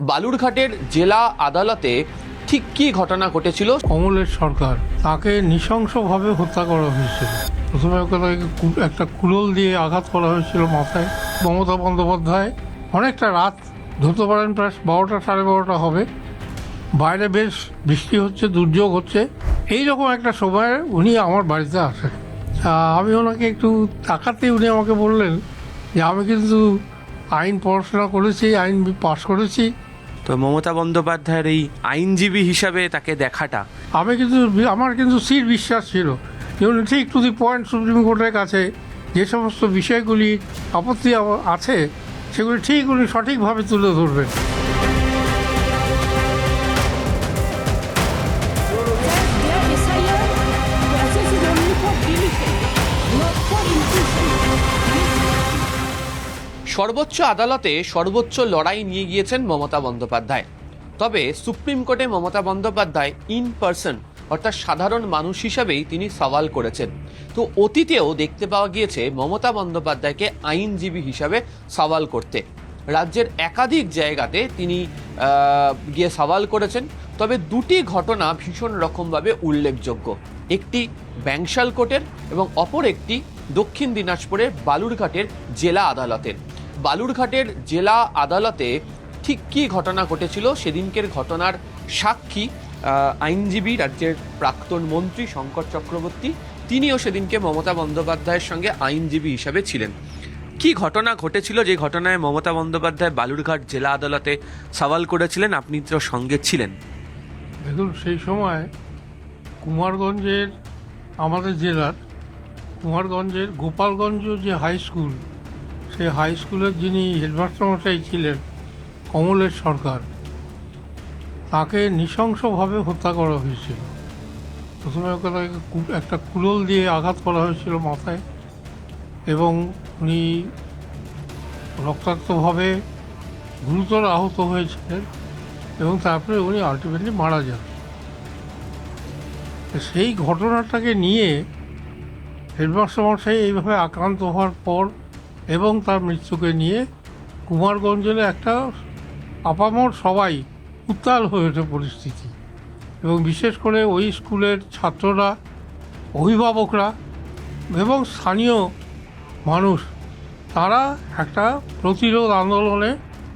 বালুরঘাটের জেলা আদালতে ঠিক কী ঘটনা ঘটেছিল? কমলেশ সরকার, তাকে নৃশংসভাবে হত্যা করা হয়েছিল। প্রথমে ওকে একটা কুড়োল দিয়ে আঘাত করা হয়েছিল মাথায়। মমতা বন্দ্যোপাধ্যায় অনেকটা রাত, ধরতে পারেন প্রায় 12টা 12:30 হবে, বাইরে বেশ বৃষ্টি হচ্ছে, দুর্যোগ হচ্ছে, এইরকম একটা সময় উনি আমার বাড়িতে আসেন। আমি ওনাকে একটু তাকাতে উনি আমাকে বললেন যে আমি কিন্তু আইন পড়াশোনা করেছি, আইন পাশ করেছি। তো মমতা বন্দ্যোপাধ্যায়ের এই আইনজীবী হিসাবে তাকে দেখাটা, আমার কিন্তু স্থির বিশ্বাস ছিল যে উনি ঠিক টু দি পয়েন্ট সুপ্রিম কোর্টের কাছে যে সমস্ত বিষয়গুলি আপত্তি আছে সেগুলি ঠিক উনি সঠিকভাবে তুলে ধরবেন। সর্বোচ্চ আদালতে সর্বোচ্চ লড়াই নিয়ে গিয়েছেন মমতা বন্দ্যোপাধ্যায়। তবে সুপ্রিম কোর্টে মমতা বন্দ্যোপাধ্যায় ইন পার্সন অর্থাৎ সাধারণ মানুষ হিসাবেই তিনি সওয়াল করেছেন। তো অতীতেও দেখতে পাওয়া গিয়েছে মমতা বন্দ্যোপাধ্যায়কে আইনজীবী হিসাবে সওয়াল করতে। রাজ্যের একাধিক জায়গাতে তিনি গিয়ে সওয়াল করেছেন। তবে দুটি ঘটনা ভীষণ রকমভাবে উল্লেখযোগ্য, একটি ব্যাংশাল কোর্টের এবং অপর একটি দক্ষিণ দিনাজপুরের বালুরঘাটের জেলা আদালতের। বালুরঘাটের জেলা আদালতে ঠিক কী ঘটনা ঘটেছিল সেদিনকের ঘটনার সাক্ষী আইনজীবী রাজ্যের প্রাক্তন মন্ত্রী শঙ্কর চক্রবর্তী। তিনিও সেদিনকে মমতা বন্দ্যোপাধ্যায়ের সঙ্গে আইনজীবী হিসাবে ছিলেন। কি ঘটনা ঘটেছিল যে ঘটনায় মমতা বন্দ্যোপাধ্যায় বালুরঘাট জেলা আদালতে সওয়াল করেছিলেন? আপনি তো সঙ্গে ছিলেন। দেখুন, সেই সময় কুমারগঞ্জের, আমাদের জেলার কুমারগঞ্জের গোপালগঞ্জ যে হাই স্কুল, সেই হাই স্কুলের যিনি হেডমাস্টারমশাই ছিলেন কমলেশ সরকার, তাকে নৃশংসভাবে হত্যা করা হয়েছিল। প্রথমে ওকে একটা কুড়োল দিয়ে আঘাত করা হয়েছিল মাথায়, এবং উনি রক্তাক্তভাবে গুরুতর আহত হয়েছিলেন এবং তারপরে উনি আলটিমেটলি মারা যান। সেই ঘটনাটাকে নিয়ে হেডমাস্টারমশাই এইভাবে আক্রান্ত হওয়ার পর এবং তার মৃত্যুকে নিয়ে কুমারগঞ্জের একটা আপামর সবাই উত্তাল হয়ে ওঠে পরিস্থিতি, এবং বিশেষ করে ওই স্কুলের ছাত্ররা, অভিভাবকরা এবং স্থানীয় মানুষ, তারা একটা প্রতিরোধ আন্দোলনে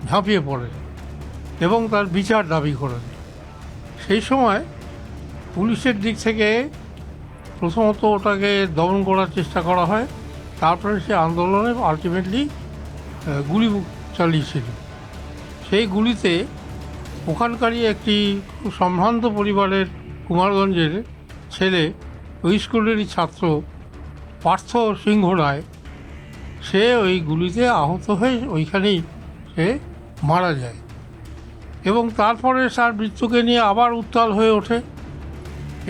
ঝাঁপিয়ে পড়ে এবং তার বিচার দাবি করেন। সেই সময় পুলিশের দিক থেকে প্রথমত ওটাকে দমন করার চেষ্টা করা হয়, তারপরে সে আন্দোলনে আলটিমেটলি গুলি চালিয়েছিল। সেই গুলিতে ওখানকারই একটি সম্ভ্রান্ত পরিবারের কুমারগঞ্জের ছেলে, ওই স্কুলেরই ছাত্র পার্থ সিংহ রায়, সে ওই গুলিতে আহত হয়ে ওইখানেই সে মারা যায়, এবং তারপরে তার মৃত্যুকে নিয়ে আবার উত্তাল হয়ে ওঠে।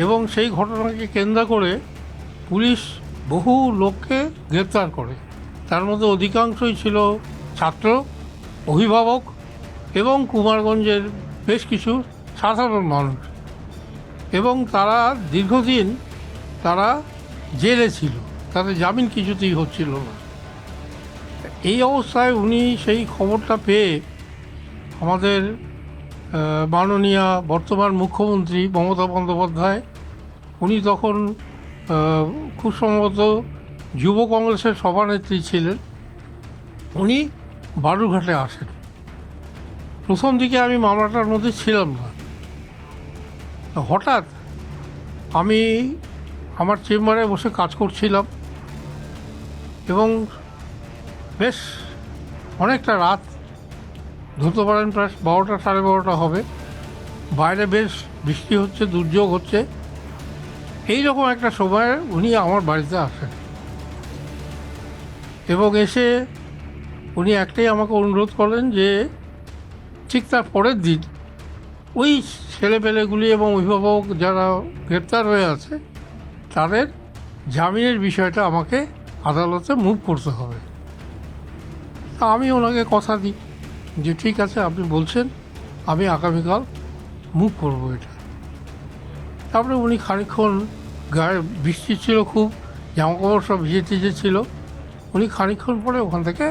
এবং সেই ঘটনাকে কেন্দ্র করে পুলিশ বহু লোককে গ্রেপ্তার করে, তার মধ্যে অধিকাংশই ছিল ছাত্র, অভিভাবক এবং কুমারগঞ্জের বেশ কিছু সাধারণ মানুষ, এবং তারা দীর্ঘদিন তারা জেলে ছিল, তাদের জামিন কিছুতেই হচ্ছিল না। এই অবস্থায় উনি সেই খবরটা পেয়ে আমাদের মাননীয় বর্তমান মুখ্যমন্ত্রী মমতা বন্দ্যোপাধ্যায়, উনি তখন খুব সম্ভবত যুব কংগ্রেসের সভানেত্রী ছিলেন, উনি বালুরঘাটে আসেন। প্রথম দিকে আমি মামলাটার মধ্যে ছিলাম না। হঠাৎ আমি আমার চেম্বারে বসে কাজ করছিলাম, এবং বেশ অনেকটা রাত, ধরতে পারেন প্রায় 12টা 12:30 হবে, বাইরে বেশ বৃষ্টি হচ্ছে, দুর্যোগ হচ্ছে, এইরকম একটা সময় উনি আমার বাড়িতে আসেন। এবং এসে উনি একটাই আমাকে অনুরোধ করেন যে ঠিক তার পরের দিন ওই ছেলেপেলেগুলি এবং অভিভাবক যারা গ্রেপ্তার হয়ে আছে তাদের জামিনের বিষয়টা আমাকে আদালতে মুভ করতে হবে। তা আমি ওনাকে কথা দিই যে ঠিক আছে, আপনি বলছেন, আমি আগামীকাল মুভ করবো এটা। তারপরে উনি খানিকক্ষণ, গায়ে বৃষ্টি ছিল খুব, জামাকাপড় সব ভিজে টিজে ছিল, উনি খানিকক্ষণ পরে ওখান থেকে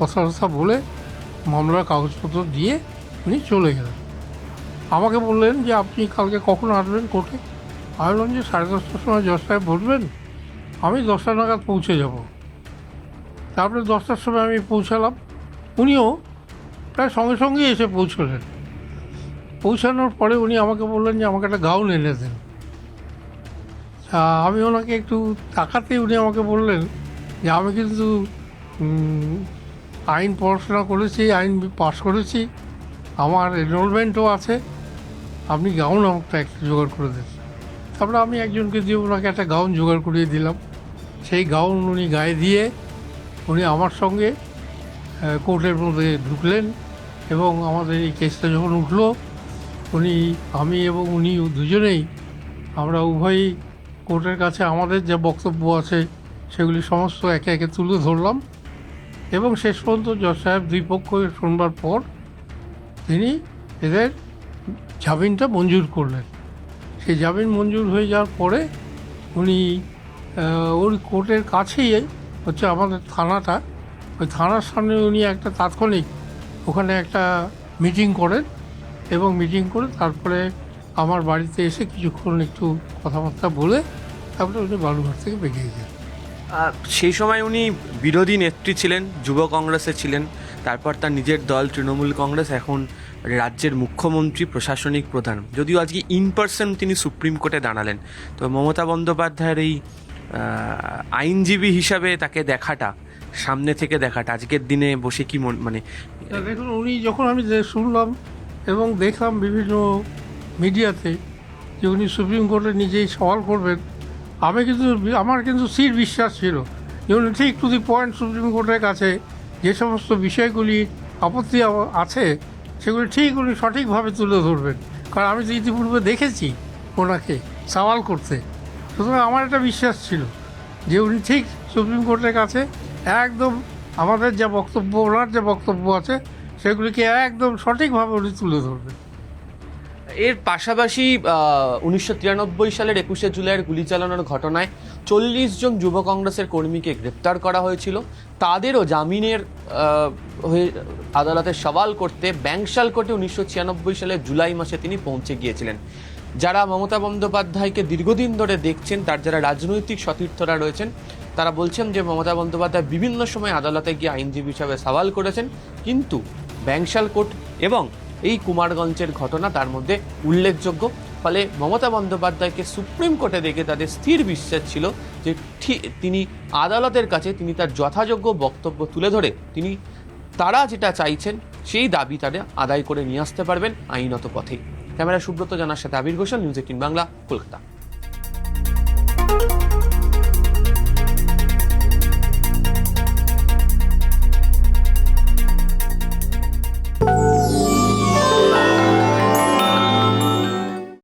কথা বলে মামলার কাগজপত্র দিয়ে উনি চলে গেলেন। আমাকে বললেন যে আপনি কালকে কখন আসবেন কোর্টে। আমি বললাম যে 10:30টার সময় জজ সাহেব বসবেন, আমি 10টা নাগাদ পৌঁছে যাব। তারপরে 10টার সময় আমি পৌঁছালাম, উনিও প্রায় সঙ্গে সঙ্গেই এসে পৌঁছলেন। পৌঁছানোর পরে উনি আমাকে বললেন যে আমাকে একটা গাউন এনে দেন। আমি ওনাকে একটু তাকাতেই উনি আমাকে বললেন যে আমি কিন্তু আইন পড়াশোনা করেছি, আইন পাস করেছি, আমার এনরোলমেন্টও আছে, আপনি গাউন আমাকে একটা জোগাড় করে দেন। তারপরে আমি একজনকে দিয়ে ওনাকে একটা গাউন জোগাড় করিয়ে দিলাম। সেই গাউন উনি গায়ে দিয়ে উনি আমার সঙ্গে কোর্টের মধ্যে ঢুকলেন এবং আমাদের এই কেসটা যখন উঠলো, আমি এবং উনি দুজনেই আমরা উভয়ই কোর্টের কাছে আমাদের যে বক্তব্য আছে সেগুলি সমস্ত একে একে তুলে ধরলাম এবং শেষ পর্যন্ত জজ সাহেব দুই পক্ষকে শুনবার পর তিনি এদের জামিনটা মঞ্জুর করলেন। সেই জামিন মঞ্জুর হয়ে যাওয়ার পরে উনি ওই কোর্টের কাছেই হচ্ছে আমাদের থানাটা, ওই থানার সামনে উনি একটা তাৎক্ষণিক ওখানে একটা মিটিং করেন এবং মিটিং করে তারপরে আমার বাড়িতে এসে কিছুক্ষণ একটু কথাবার্তা বলে তারপরে উনি বালুঘাট থেকে বেরিয়ে যান। সেই সময় উনি বিরোধী নেত্রী ছিলেন, যুব কংগ্রেসে ছিলেন, তারপর তার নিজের দল তৃণমূল কংগ্রেস, এখন রাজ্যের মুখ্যমন্ত্রী, প্রশাসনিক প্রধান। যদিও আজকে ইন পার্সন তিনি সুপ্রিম কোর্টে দাঁড়ালেন, তো মমতা বন্দ্যোপাধ্যায়ের এই আইনজীবী হিসাবে তাকে দেখাটা, সামনে থেকে দেখাটা আজকের দিনে বসে কি মানে দেখুন, উনি যখন আমি শুনলাম এবং দেখলাম বিভিন্ন মিডিয়াতে যে উনি সুপ্রিম কোর্টে নিজেই সওয়াল করবেন, আমার কিন্তু স্থির বিশ্বাস ছিল যে উনি ঠিক টু দি পয়েন্ট সুপ্রিম কোর্টের কাছে যে সমস্ত বিষয়গুলি আপত্তি আছে সেগুলি ঠিক উনি সঠিকভাবে তুলে ধরবেন, কারণ আমি তো ইতিপূর্বে দেখেছি ওনাকে সওয়াল করতে। সুতরাং আমার একটা বিশ্বাস ছিল যে উনি ঠিক সুপ্রিম কোর্টের কাছে একদম আমাদের যা বক্তব্য, ওনার যে বক্তব্য আছে সেগুলিকে একদম সঠিকভাবে উনি তুলে ধরবেন। এর পাশাপাশি 1993 সালের 21শে জুলাইয়ের গুলি চালানোর ঘটনায় 40 জন যুব কংগ্রেসের কর্মীকে গ্রেপ্তার করা হয়েছিল। তাদেরও জামিনের হয়ে আদালতে সওয়াল করতে ব্যাংশাল কোর্টে 1996 সালের জুলাই মাসে তিনি পৌঁছে গিয়েছিলেন। যারা মমতা বন্দ্যোপাধ্যায়কে দীর্ঘদিন ধরে দেখছেন, তার যারা রাজনৈতিক সতীর্থরা রয়েছেন, তারা বলছেন যে মমতা বন্দ্যোপাধ্যায় বিভিন্ন সময় আদালতে গিয়ে আইনজীবী হিসাবে সওয়াল করেছেন, কিন্তু ব্যাংশাল কোর্ট এবং এই কুমারগঞ্জের ঘটনা তার মধ্যে উল্লেখযোগ্য। ফলে মমতা বন্দ্যোপাধ্যায়কে সুপ্রিম কোর্টে দেখে তাদের স্থির বিশ্বাস ছিল যে তিনি আদালতের কাছে তিনি তার যথাযোগ্য বক্তব্য তুলে ধরে তারা যেটা চাইছেন সেই দাবি তাদের আদায় করে নিয়ে আসতে পারবেন আইনত পথে। ক্যামেরা সুব্রত জানার সাথে আবির ঘোষাল, নিউজ 18 বাংলা, কলকাতা।